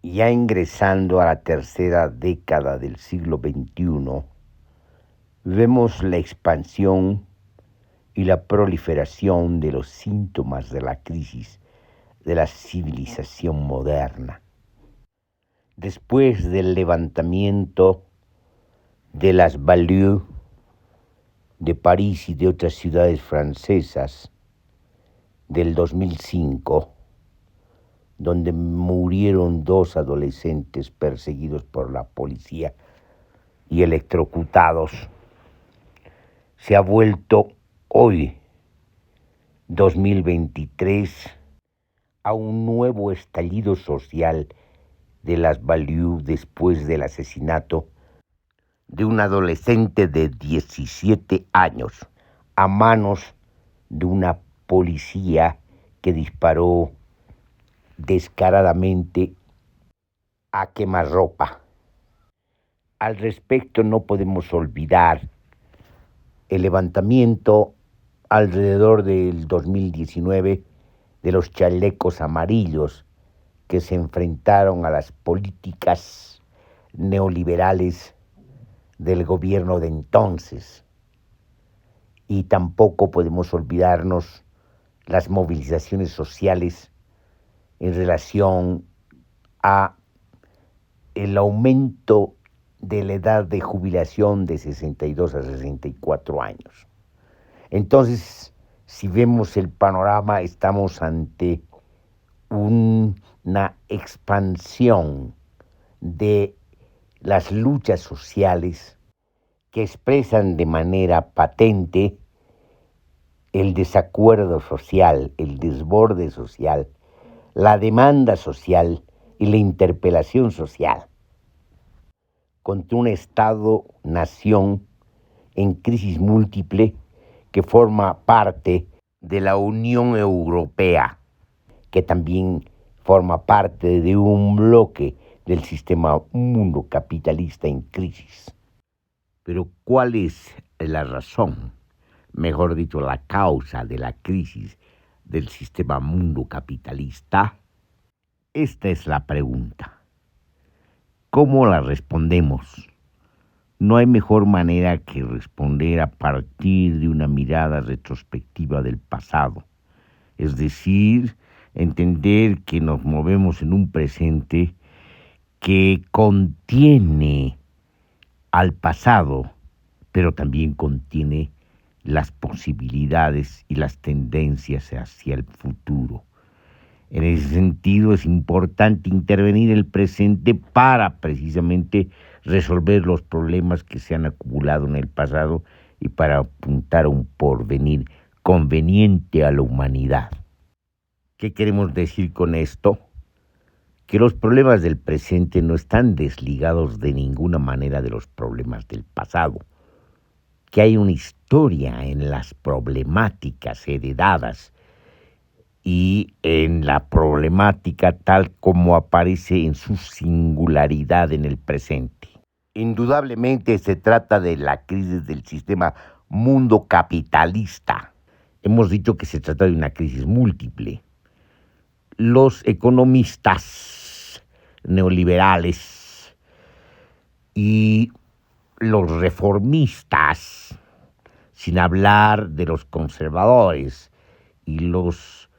Ya ingresando a la tercera década del siglo XXI, vemos la expansión y la proliferación de los síntomas de la crisis de la civilización moderna. Después del levantamiento de las banlieues de París y de otras ciudades francesas del 2005, donde murieron 2 adolescentes perseguidos por la policía y electrocutados, se ha vuelto hoy, 2023, a un nuevo estallido social de las banlieues después del asesinato de un adolescente de 17 años a manos de una policía que disparó descaradamente a quemarropa. Al respecto, no podemos olvidar el levantamiento alrededor del 2019 de los chalecos amarillos que se enfrentaron a las políticas neoliberales del gobierno de entonces. Y tampoco podemos olvidarnos las movilizaciones sociales en relación a el aumento de la edad de jubilación de 62 a 64 años. Entonces, si vemos el panorama, estamos ante una expansión de las luchas sociales que expresan de manera patente el desacuerdo social, el desborde social, la demanda social y la interpelación social contra un Estado-nación en crisis múltiple que forma parte de la Unión Europea, que también forma parte de un bloque del sistema mundo capitalista en crisis. Pero ¿cuál es la razón, mejor dicho, la causa de la crisis del sistema mundo capitalista? Esta es la pregunta. ¿Cómo la respondemos? No hay mejor manera que responder a partir de una mirada retrospectiva del pasado, es decir, entender que nos movemos en un presente que contiene al pasado, pero también contiene las posibilidades y las tendencias hacia el futuro. En ese sentido, es importante intervenir el presente para precisamente resolver los problemas que se han acumulado en el pasado y para apuntar a un porvenir conveniente a la humanidad. ¿Qué queremos decir con esto? Que los problemas del presente no están desligados de ninguna manera de los problemas del pasado, que hay una historia en las problemáticas heredadas y en la problemática tal como aparece en su singularidad en el presente. Indudablemente se trata de la crisis del sistema mundo capitalista. Hemos dicho que se trata de una crisis múltiple. Los economistas neoliberales y los reformistas, sin hablar de los conservadores y los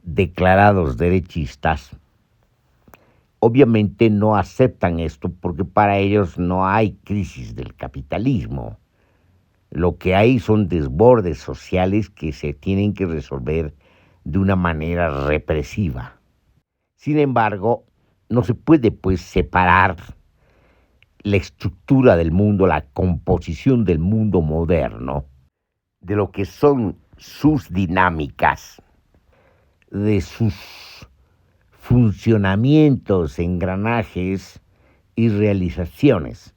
declarados derechistas, obviamente no aceptan esto porque para ellos no hay crisis del capitalismo. Lo que hay son desbordes sociales que se tienen que resolver de una manera represiva. Sin embargo, no se puede separar la estructura del mundo, la composición del mundo moderno, de lo que son sus dinámicas, de sus funcionamientos, engranajes y realizaciones.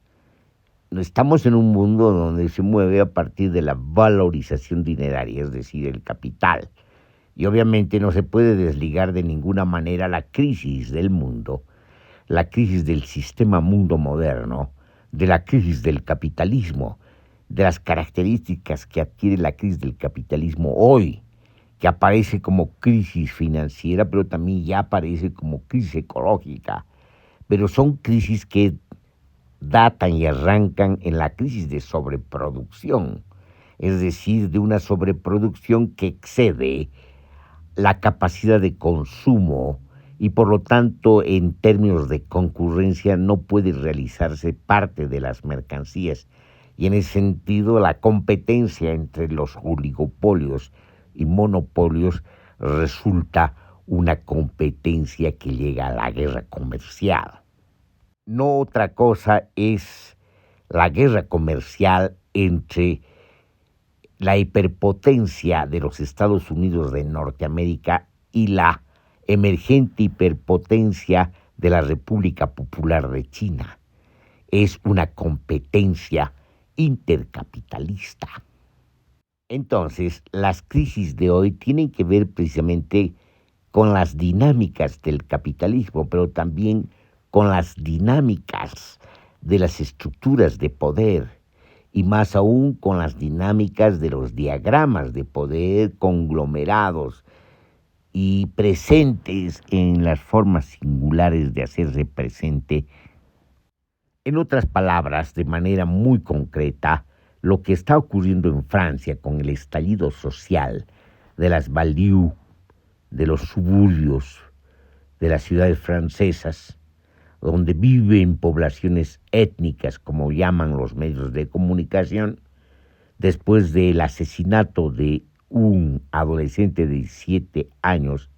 Estamos en un mundo donde se mueve a partir de la valorización dineraria, es decir, el capital. Y obviamente no se puede desligar de ninguna manera la crisis del mundo, la crisis del sistema mundo moderno, de la crisis del capitalismo, de las características que adquiere la crisis del capitalismo hoy, que aparece como crisis financiera, pero también ya aparece como crisis ecológica, pero son crisis que datan y arrancan en la crisis de sobreproducción, es decir, de una sobreproducción que excede la capacidad de consumo y por lo tanto en términos de concurrencia no puede realizarse parte de las mercancías y en ese sentido la competencia entre los oligopolios y monopolios resulta una competencia que llega a la guerra comercial. No otra cosa es la guerra comercial entre la hiperpotencia de los Estados Unidos de Norteamérica y la emergente hiperpotencia de la República Popular de China. Es una competencia intercapitalista. Entonces, las crisis de hoy tienen que ver precisamente con las dinámicas del capitalismo, pero también con las dinámicas de las estructuras de poder y más aún con las dinámicas de los diagramas de poder conglomerados y presentes en las formas singulares de hacerse presente. En otras palabras, de manera muy concreta, lo que está ocurriendo en Francia con el estallido social de las banlieues, de los suburbios, de las ciudades francesas, donde viven poblaciones étnicas, como llaman los medios de comunicación, después del asesinato de un adolescente de 17 años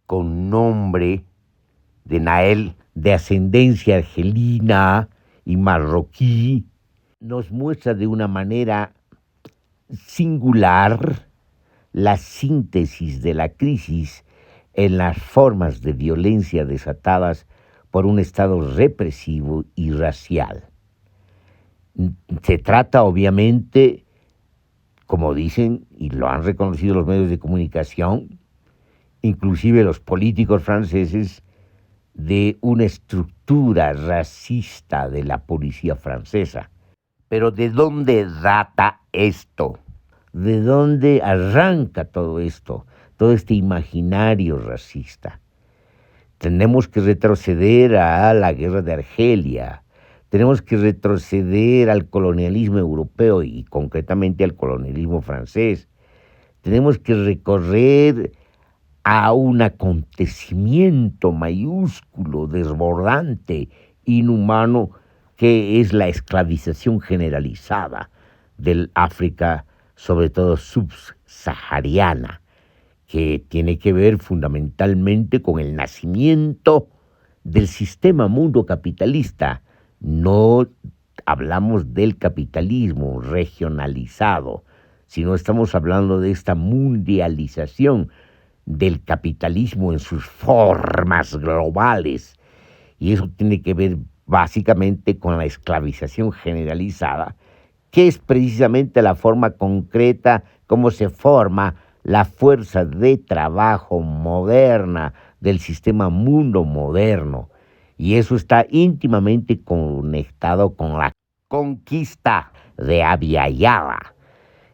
con nombre de Nael, de ascendencia argelina y marroquí, nos muestra de una manera singular la síntesis de la crisis en las formas de violencia desatadas por un Estado represivo y racial. Se trata, obviamente, como dicen, y lo han reconocido los medios de comunicación, inclusive los políticos franceses, de una estructura racista de la policía francesa. Pero ¿de dónde data esto? ¿De dónde arranca todo esto? Todo este imaginario racista. Tenemos que retroceder a la guerra de Argelia, tenemos que retroceder al colonialismo europeo y concretamente al colonialismo francés. Tenemos que recorrer a un acontecimiento mayúsculo, desbordante, inhumano, que es la esclavización generalizada del África, sobre todo subsahariana, que tiene que ver fundamentalmente con el nacimiento del sistema mundo capitalista. No hablamos del capitalismo regionalizado, sino estamos hablando de esta mundialización del capitalismo en sus formas globales. Y eso tiene que ver básicamente con la esclavización generalizada, que es precisamente la forma concreta como se forma la fuerza de trabajo moderna del sistema mundo moderno. Y eso está íntimamente conectado con la conquista de Abya Yala,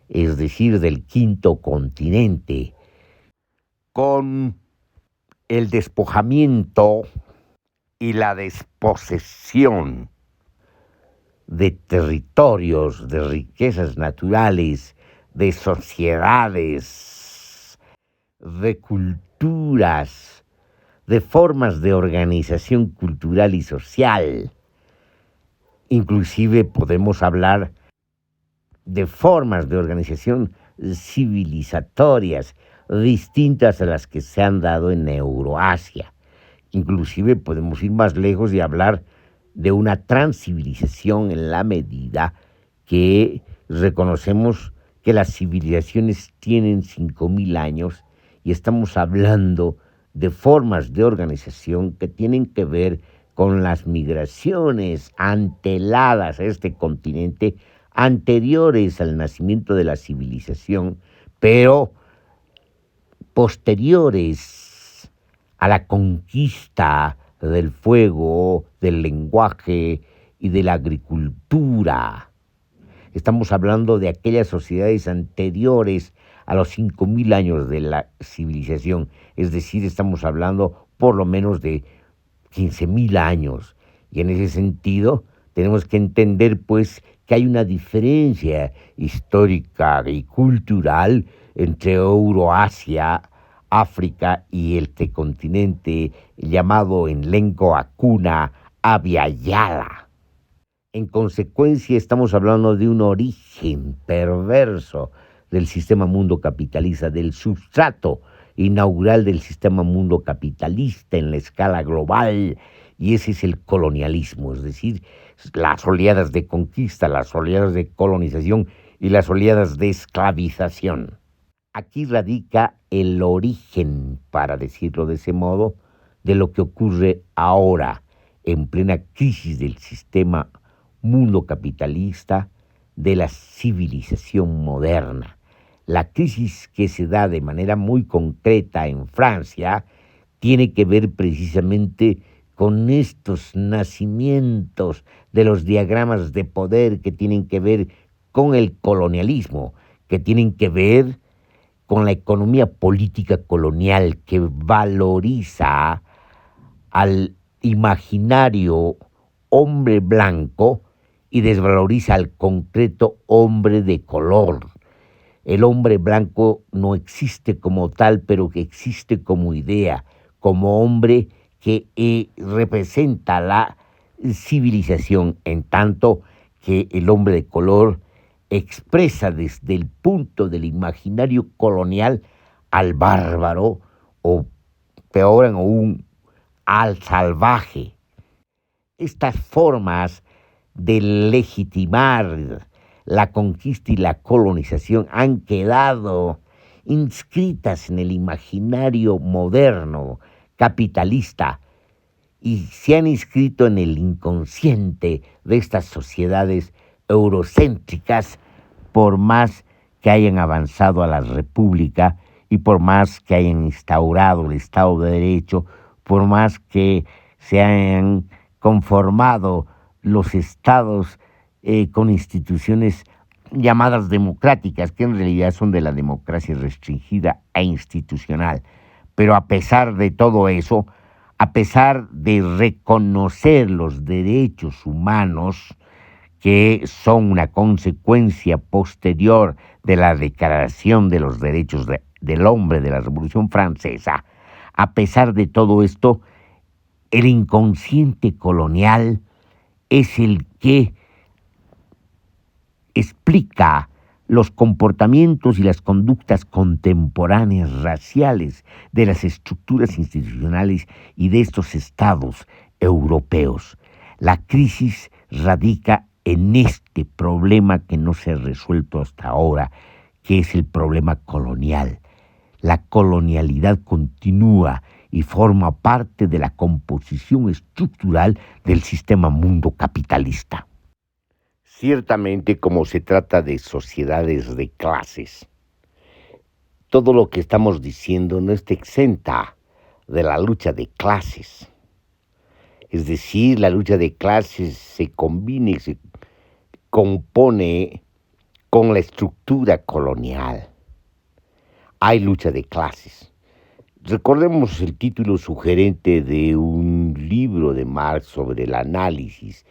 es decir, del quinto continente, con el despojamiento y la desposesión de territorios, de riquezas naturales, de sociedades, de culturas, de formas de organización cultural y social. Inclusive podemos hablar de formas de organización civilizatorias distintas a las que se han dado en Euroasia. Inclusive podemos ir más lejos y hablar de una transcivilización en la medida que reconocemos que las civilizaciones tienen 5.000 años y estamos hablando de formas de organización que tienen que ver con las migraciones anteladas a este continente, anteriores al nacimiento de la civilización, pero posteriores a la conquista del fuego, del lenguaje y de la agricultura. Estamos hablando de aquellas sociedades anteriores a los 5.000 años de la civilización, es decir, estamos hablando por lo menos de 15.000 años. Y en ese sentido tenemos que entender pues que hay una diferencia histórica y cultural entre Euroasia, África y este continente llamado en lengua cuna Abya-Yala. En consecuencia, estamos hablando de un origen perverso del sistema mundo capitalista, del sustrato inaugural del sistema mundo capitalista en la escala global, y ese es el colonialismo, es decir, las oleadas de conquista, las oleadas de colonización y las oleadas de esclavización. Aquí radica el origen, para decirlo de ese modo, de lo que ocurre ahora en plena crisis del sistema mundo capitalista, de la civilización moderna. La crisis que se da de manera muy concreta en Francia tiene que ver precisamente con estos nacimientos de los diagramas de poder que tienen que ver con el colonialismo, que tienen que ver con la economía política colonial que valoriza al imaginario hombre blanco y desvaloriza al concreto hombre de color. El hombre blanco no existe como tal, pero que existe como idea, como hombre que representa la civilización, en tanto que el hombre de color expresa desde el punto del imaginario colonial al bárbaro o peor aún al salvaje. Estas formas de legitimar la conquista y la colonización han quedado inscritas en el imaginario moderno capitalista y se han inscrito en el inconsciente de estas sociedades eurocéntricas, por más que hayan avanzado a la república y por más que hayan instaurado el Estado de Derecho, por más que se hayan conformado los estados con instituciones llamadas democráticas, que en realidad son de la democracia restringida e institucional. Pero a pesar de todo eso, a pesar de reconocer los derechos humanos, que son una consecuencia posterior de la Declaración de los Derechos del Hombre de la Revolución Francesa, a pesar de todo esto, el inconsciente colonial es el que explica los comportamientos y las conductas contemporáneas raciales de las estructuras institucionales y de estos estados europeos. La crisis radica en este problema que no se ha resuelto hasta ahora, que es el problema colonial. La colonialidad continúa y forma parte de la composición estructural del sistema mundo capitalista. Ciertamente, como se trata de sociedades de clases, todo lo que estamos diciendo no está exenta de la lucha de clases. Es decir, la lucha de clases se combina y se compone con la estructura colonial. Hay lucha de clases. Recordemos el título sugerente de un libro de Marx sobre el análisis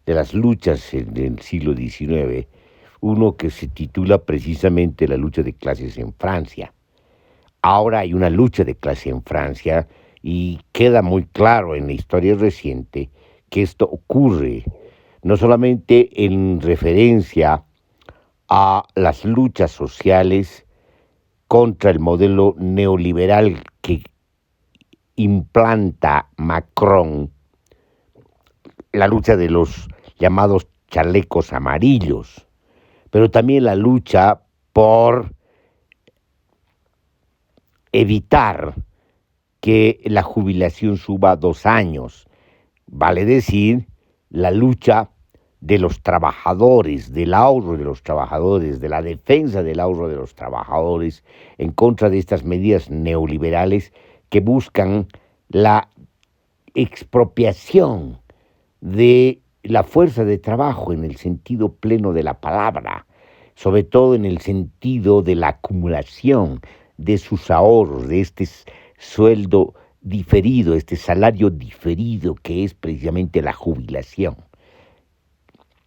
de las luchas en el siglo XIX, uno que se titula precisamente La lucha de clases en Francia. Ahora hay una lucha de clase en Francia y queda muy claro en la historia reciente que esto ocurre no solamente en referencia a las luchas sociales contra el modelo neoliberal que implanta Macron, la lucha de los llamados chalecos amarillos, pero también la lucha por evitar que la jubilación suba 2 años, vale decir, la lucha de los trabajadores, del ahorro de los trabajadores, de la defensa del ahorro de los trabajadores en contra de estas medidas neoliberales que buscan la expropiación de la fuerza de trabajo en el sentido pleno de la palabra, sobre todo en el sentido de la acumulación de sus ahorros, de este sueldo diferido, este salario diferido que es precisamente la jubilación.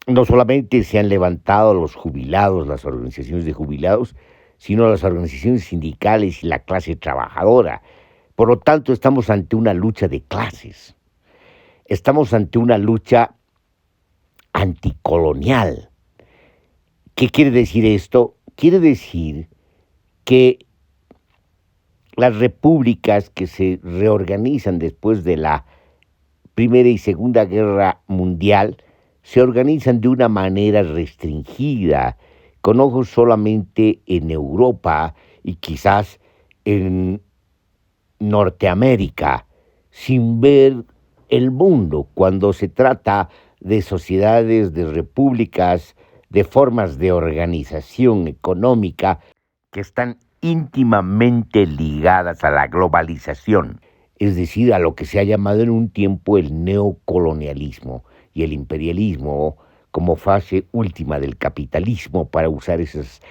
No solamente se han levantado los jubilados, las organizaciones de jubilados, sino las organizaciones sindicales y la clase trabajadora. Por lo tanto, estamos ante una lucha de clases. Estamos ante una lucha anticolonial. ¿Qué quiere decir esto? Quiere decir que las repúblicas que se reorganizan después de la Primera y Segunda Guerra Mundial se organizan de una manera restringida, con ojos solamente en Europa y quizás en Norteamérica, sin ver el mundo cuando se trata de sociedades, de repúblicas, de formas de organización económica que están íntimamente ligadas a la globalización, es decir, a lo que se ha llamado en un tiempo el neocolonialismo y el imperialismo como fase última del capitalismo, para usar esos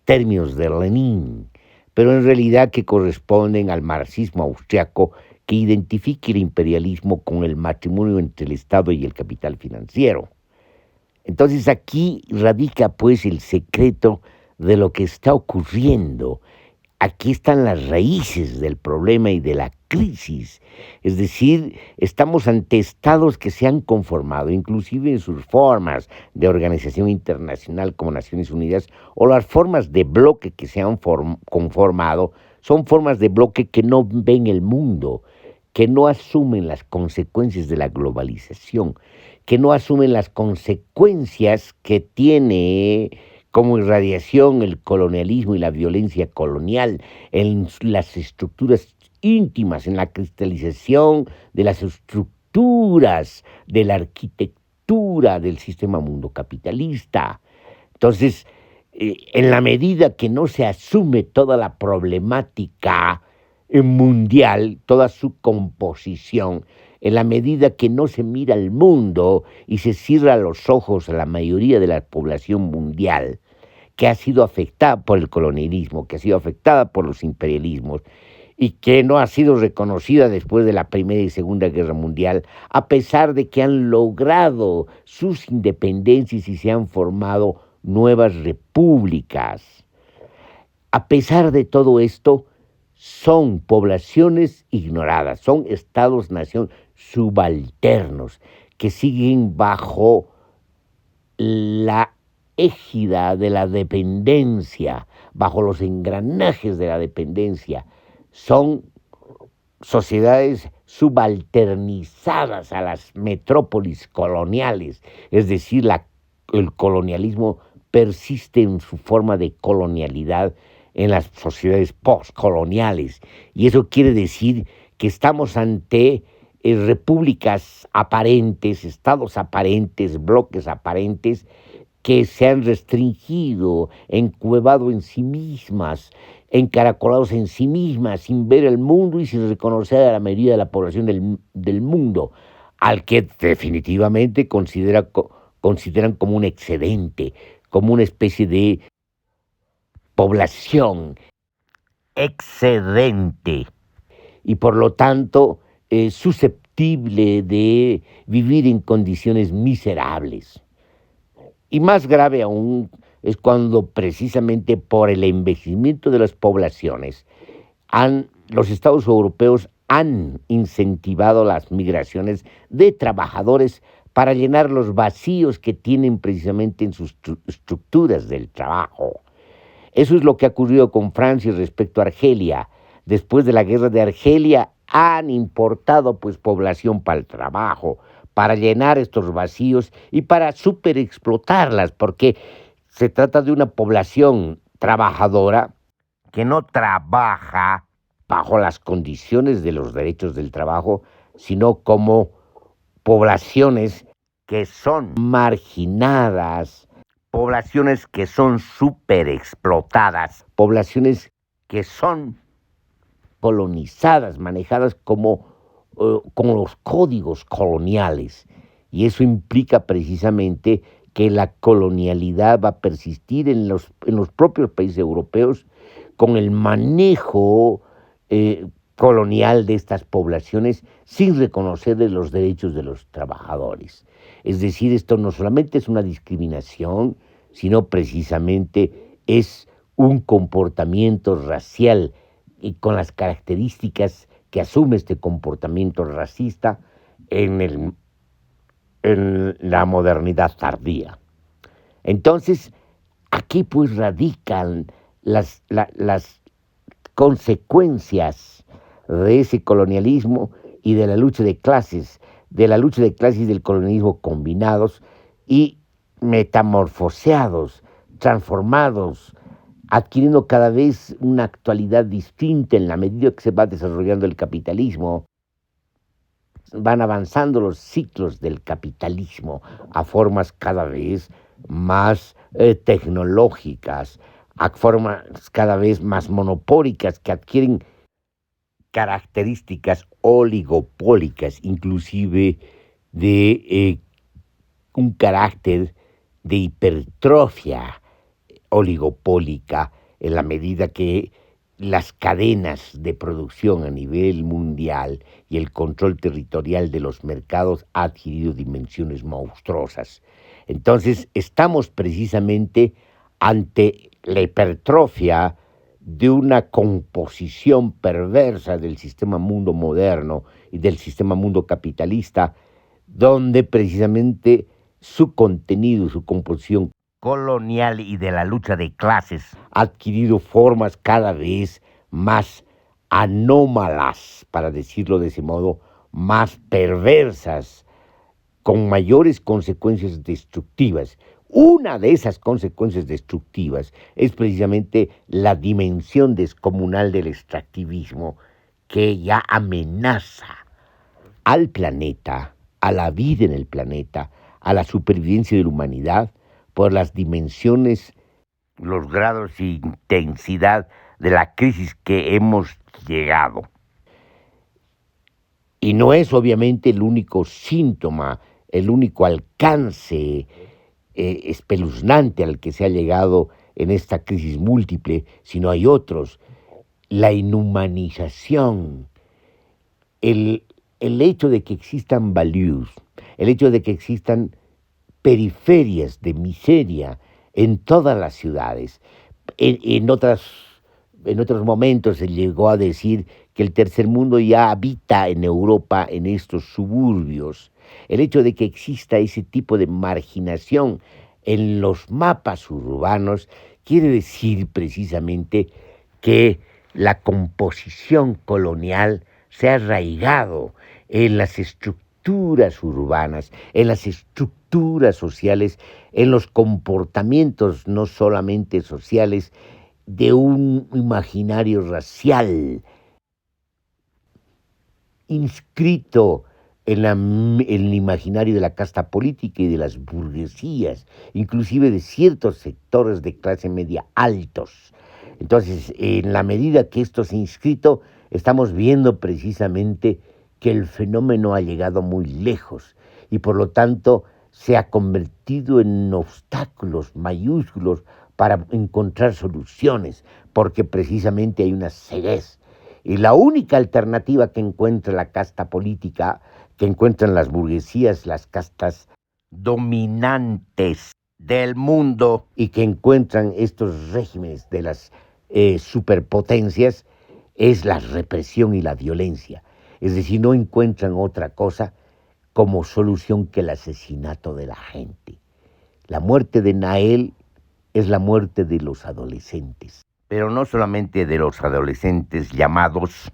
términos de Lenin, pero en realidad que corresponden al marxismo austriaco, que identifica el imperialismo con el matrimonio entre el Estado y el capital financiero. Entonces aquí radica pues el secreto de lo que está ocurriendo. Aquí están las raíces del problema y de la crisis. Es decir, estamos ante estados que se han conformado, inclusive en sus formas de organización internacional como Naciones Unidas, o las formas de bloque que se han conformado, son formas de bloque que no ven el mundo, que no asumen las consecuencias de la globalización, que no asumen las consecuencias que tiene como irradiación el colonialismo y la violencia colonial en las estructuras íntimas, en la cristalización de las estructuras de la arquitectura del sistema mundo capitalista. Entonces, en la medida que no se asume toda la problemática mundial, toda su composición, en la medida que no se mira al mundo y se cierra los ojos a la mayoría de la población mundial, que ha sido afectada por el colonialismo, que ha sido afectada por los imperialismos y que no ha sido reconocida después de la Primera y Segunda Guerra Mundial, a pesar de que han logrado sus independencias y se han formado nuevas repúblicas. A pesar de todo esto, son poblaciones ignoradas, son estados-nación subalternos que siguen bajo la égida de la dependencia, bajo los engranajes de la dependencia. Son sociedades subalternizadas a las metrópolis coloniales, es decir, el colonialismo persiste en su forma de colonialidad en las sociedades postcoloniales, y eso quiere decir que estamos ante repúblicas aparentes, estados aparentes, bloques aparentes que se han restringido, encuevado en sí mismas, encaracolados en sí mismas, sin ver el mundo y sin reconocer a la mayoría de la población del mundo, al que definitivamente consideran como un excedente, como una especie de población excedente y por lo tanto susceptible de vivir en condiciones miserables. Y más grave aún es cuando precisamente por el envejecimiento de las poblaciones los estados europeos han incentivado las migraciones de trabajadores para llenar los vacíos que tienen precisamente en sus estructuras del trabajo. Eso es lo que ha ocurrido con Francia respecto a Argelia. Después de la guerra de Argelia han importado pues población para el trabajo, para llenar estos vacíos y para superexplotarlas, porque se trata de una población trabajadora que no trabaja bajo las condiciones de los derechos del trabajo, sino como poblaciones que son marginadas, poblaciones que son superexplotadas, poblaciones que son colonizadas, manejadas como con los códigos coloniales. Y eso implica precisamente que la colonialidad va a persistir en los propios países europeos con el manejo colonial de estas poblaciones sin reconocerles los derechos de los trabajadores. Es decir, esto no solamente es una discriminación, sino precisamente es un comportamiento racial y con las características que asume este comportamiento racista en la modernidad tardía. Entonces, aquí pues radican las consecuencias de ese colonialismo y de la lucha de clases, y del colonialismo combinados y metamorfoseados, transformados, adquiriendo cada vez una actualidad distinta en la medida que se va desarrollando el capitalismo. Van avanzando los ciclos del capitalismo a formas cada vez más tecnológicas, a formas cada vez más monopólicas que adquieren características oligopólicas, inclusive de un carácter de hipertrofia oligopólica en la medida que las cadenas de producción a nivel mundial y el control territorial de los mercados ha adquirido dimensiones monstruosas. Entonces, estamos precisamente ante la hipertrofia de una composición perversa del sistema mundo moderno y del sistema mundo capitalista, donde precisamente su contenido, su composición colonial y de la lucha de clases ha adquirido formas cada vez más anómalas, para decirlo de ese modo, más perversas, con mayores consecuencias destructivas. Una de esas consecuencias destructivas es precisamente la dimensión descomunal del extractivismo que ya amenaza al planeta, a la vida en el planeta, a la supervivencia de la humanidad, por las dimensiones, los grados e intensidad de la crisis que hemos llegado. Y no es obviamente el único síntoma, el único alcance espeluznante al que se ha llegado en esta crisis múltiple, sino hay otros. La inhumanización, el hecho de que existan values, el hecho de que existan periferias de miseria en todas las ciudades. En otros momentos se llegó a decir que el tercer mundo ya habita en Europa, en estos suburbios. El hecho de que exista ese tipo de marginación en los mapas urbanos quiere decir precisamente que la composición colonial se ha arraigado en las estructuras urbanas, en las estructuras sociales, en los comportamientos no solamente sociales de un imaginario racial inscrito en el imaginario de la casta política y de las burguesías, inclusive de ciertos sectores de clase media altos. Entonces, en la medida que esto se ha inscrito, estamos viendo precisamente que el fenómeno ha llegado muy lejos y por lo tanto se ha convertido en obstáculos mayúsculos para encontrar soluciones, porque precisamente hay una ceguez. Y la única alternativa que encuentra la casta política, que encuentran las burguesías, las castas dominantes del mundo y que encuentran estos regímenes de las superpotencias, es la represión y la violencia. Es decir, no encuentran otra cosa como solución que el asesinato de la gente. La muerte de Nael es la muerte de los adolescentes, pero no solamente de los adolescentes llamados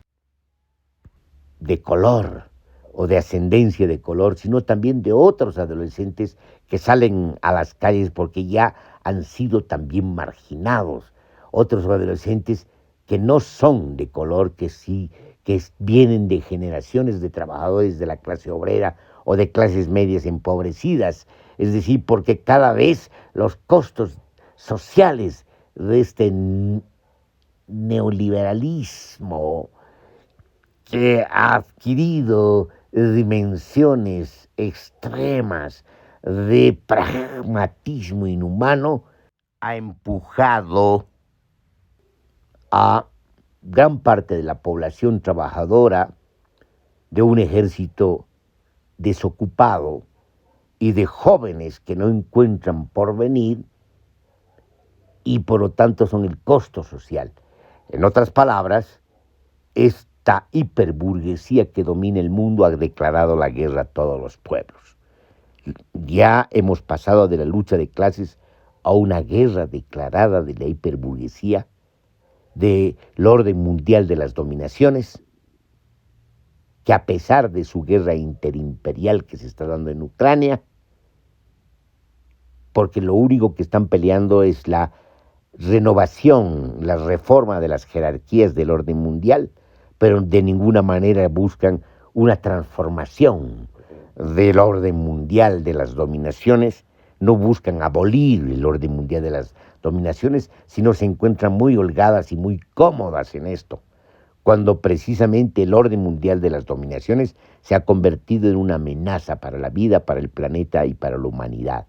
de color o de ascendencia de color, sino también de otros adolescentes que salen a las calles porque ya han sido también marginados, otros adolescentes que no son de color, que sí, que vienen de generaciones de trabajadores de la clase obrera o de clases medias empobrecidas, es decir, porque cada vez los costos sociales de este neoliberalismo que ha adquirido dimensiones extremas de pragmatismo inhumano, ha empujado a gran parte de la población trabajadora, de un ejército desocupado y de jóvenes que no encuentran porvenir y por lo tanto son el costo social. En otras palabras, esta hiperburguesía que domina el mundo ha declarado la guerra a todos los pueblos. Ya hemos pasado de la lucha de clases a una guerra declarada de la hiperburguesía, del orden mundial de las dominaciones, que a pesar de su guerra interimperial que se está dando en Ucrania, porque lo único que están peleando es la renovación, la reforma de las jerarquías del orden mundial, pero de ninguna manera buscan una transformación del orden mundial de las dominaciones, no buscan abolir el orden mundial de las dominaciones, sino se encuentran muy holgadas y muy cómodas en esto, cuando precisamente el orden mundial de las dominaciones se ha convertido en una amenaza para la vida, para el planeta y para la humanidad.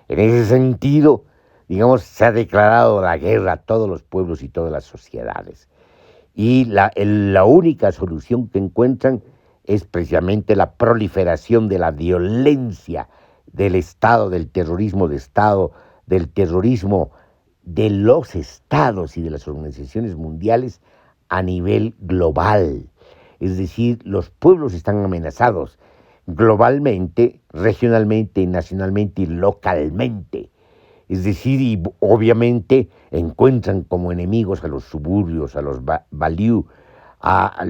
En ese sentido, digamos, se ha declarado la guerra a todos los pueblos y todas las sociedades. Y la única solución que encuentran es precisamente la proliferación de la violencia del Estado, del terrorismo de Estado, del terrorismo de los estados y de las organizaciones mundiales a nivel global. Es decir, los pueblos están amenazados globalmente, regionalmente, nacionalmente y localmente. Es decir, y obviamente encuentran como enemigos a los suburbios, a los baliú, a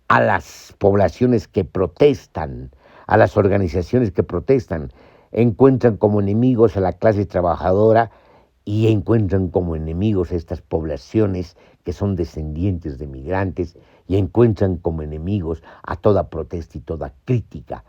las poblaciones que protestan, a las organizaciones que protestan. Encuentran como enemigos a la clase trabajadora y encuentran como enemigos a estas poblaciones que son descendientes de migrantes y encuentran como enemigos a toda protesta y toda crítica,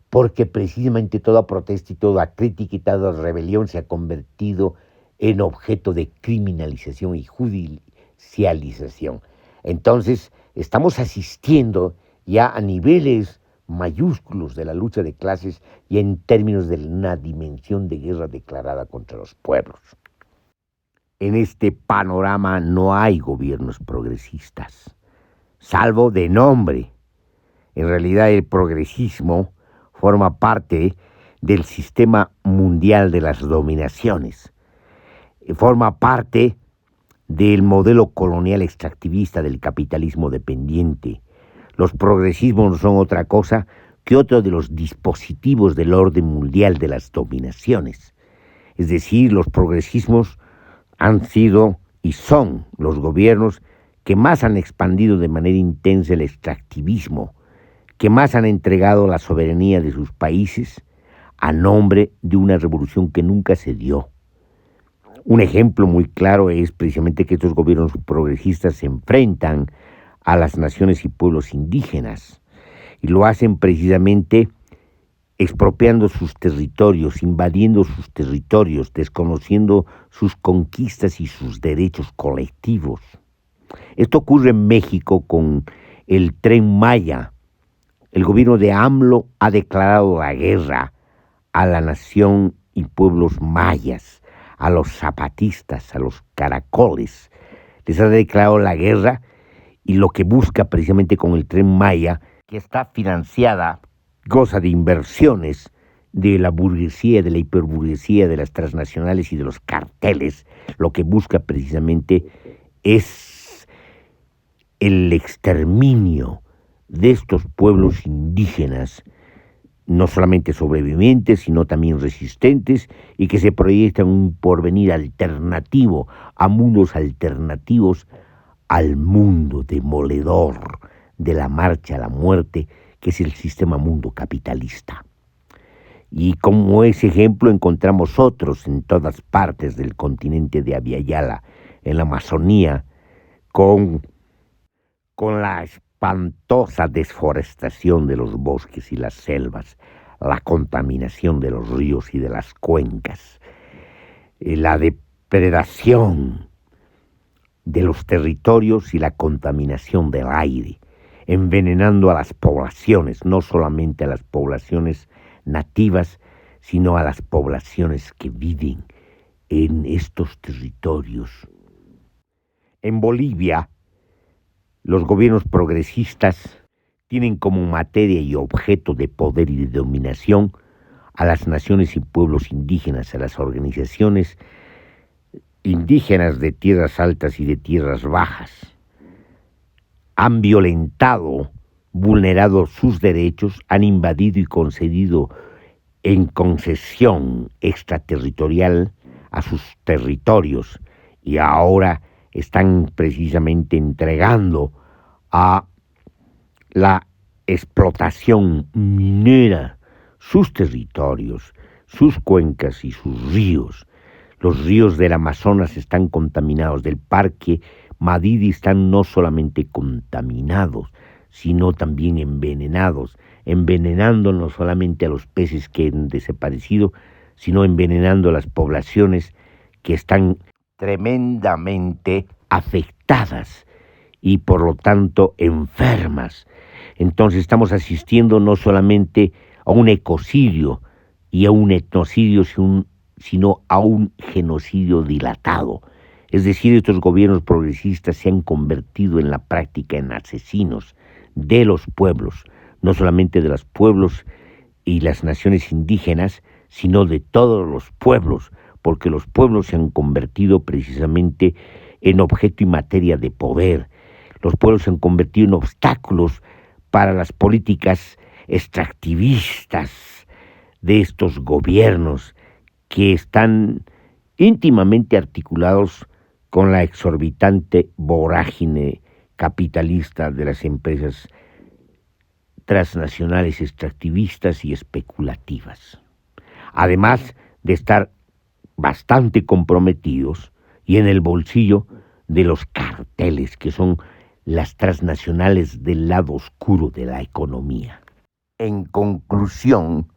porque precisamente toda protesta y toda crítica y toda rebelión se ha convertido en objeto de criminalización y judicialización. Entonces, estamos asistiendo ya a niveles mayúsculos de la lucha de clases y en términos de una dimensión de guerra declarada contra los pueblos. En este panorama no hay gobiernos progresistas, salvo de nombre. En realidad el progresismo forma parte del sistema mundial de las dominaciones, forma parte del modelo colonial extractivista del capitalismo dependiente. Los progresismos no son otra cosa que otro de los dispositivos del orden mundial de las dominaciones. Es decir, los progresismos han sido y son los gobiernos que más han expandido de manera intensa el extractivismo, que más han entregado la soberanía de sus países a nombre de una revolución que nunca se dio. Un ejemplo muy claro es precisamente que estos gobiernos progresistas se enfrentan a las naciones y pueblos indígenas y lo hacen precisamente expropiando sus territorios, invadiendo sus territorios, desconociendo sus conquistas y sus derechos colectivos. Esto ocurre en México con el Tren Maya. El gobierno de AMLO ha declarado la guerra a la nación y pueblos mayas, a los zapatistas, a los caracoles. Les ha declarado la guerra y lo que busca precisamente con el Tren Maya, que está financiada, goza de inversiones de la burguesía, de la hiperburguesía, de las transnacionales y de los carteles, lo que busca precisamente es el exterminio de estos pueblos indígenas, no solamente sobrevivientes, sino también resistentes, y que se proyectan un porvenir alternativo, a mundos alternativos al mundo demoledor de la marcha a la muerte, que es el sistema mundo capitalista. Y como ese ejemplo encontramos otros en todas partes del continente de Abya-Yala, en la Amazonía, con la espantosa desforestación de los bosques y las selvas, la contaminación de los ríos y de las cuencas, la depredación de los territorios y la contaminación del aire, envenenando a las poblaciones, no solamente a las poblaciones nativas, sino a las poblaciones que viven en estos territorios. En Bolivia, Los gobiernos progresistas tienen como materia y objeto de poder y de dominación a las naciones y pueblos indígenas, a las organizaciones indígenas de tierras altas y de tierras bajas. Han violentado, vulnerado sus derechos, han invadido y concedido en concesión extraterritorial a sus territorios y ahora están precisamente entregando a la explotación minera sus territorios, sus cuencas y sus ríos. Los ríos del Amazonas están contaminados, del Parque Madidi están no solamente contaminados, sino también envenenados, envenenando no solamente a los peces que han desaparecido, sino envenenando a las poblaciones que están tremendamente afectadas y por lo tanto enfermas. Entonces estamos asistiendo no solamente a un ecocidio y a un etnocidio, sino a un genocidio dilatado. Es decir, estos gobiernos progresistas se han convertido en la práctica en asesinos de los pueblos, no solamente de los pueblos y las naciones indígenas, sino de todos los pueblos, porque los pueblos se han convertido precisamente en objeto y materia de poder. Los pueblos se han convertido en obstáculos para las políticas extractivistas de estos gobiernos que están íntimamente articulados con la exorbitante vorágine capitalista de las empresas transnacionales extractivistas y especulativas. Además de estar bastante comprometidos y en el bolsillo de los carteles, que son las transnacionales del lado oscuro de la economía. En conclusión,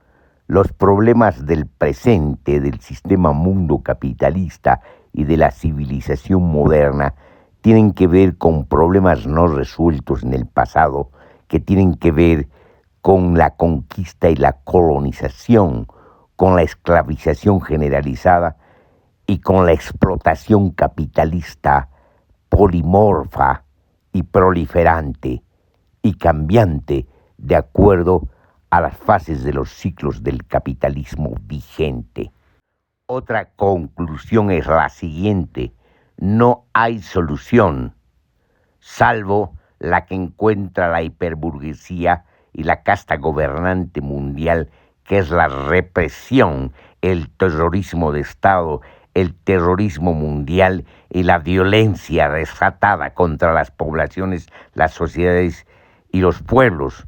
los problemas del presente del sistema mundo capitalista y de la civilización moderna tienen que ver con problemas no resueltos en el pasado, que tienen que ver con la conquista y la colonización, con la esclavización generalizada y con la explotación capitalista polimorfa y proliferante y cambiante de acuerdo a las fases de los ciclos del capitalismo vigente. Otra conclusión es la siguiente: no hay solución, salvo la que encuentra la hiperburguesía y la casta gobernante mundial, que es la represión, el terrorismo de Estado, el terrorismo mundial y la violencia desatada contra las poblaciones, las sociedades y los pueblos.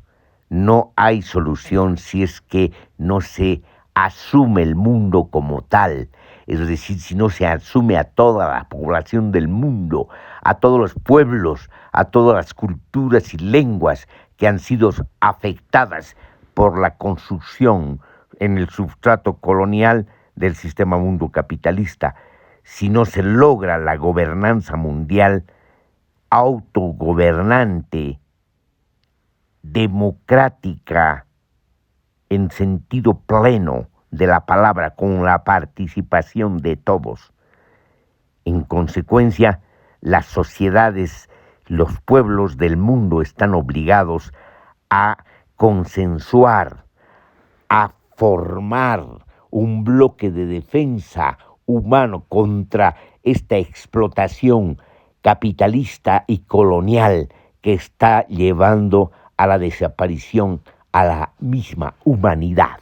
No hay solución si es que no se asume el mundo como tal, es decir, si no se asume a toda la población del mundo, a todos los pueblos, a todas las culturas y lenguas que han sido afectadas por la construcción en el substrato colonial del sistema mundo capitalista. Si no se logra la gobernanza mundial autogobernante, democrática, en sentido pleno de la palabra, con la participación de todos. En consecuencia, las sociedades, los pueblos del mundo están obligados a consensuar, a formar un bloque de defensa humano contra esta explotación capitalista y colonial que está llevando a la desaparición a la misma humanidad.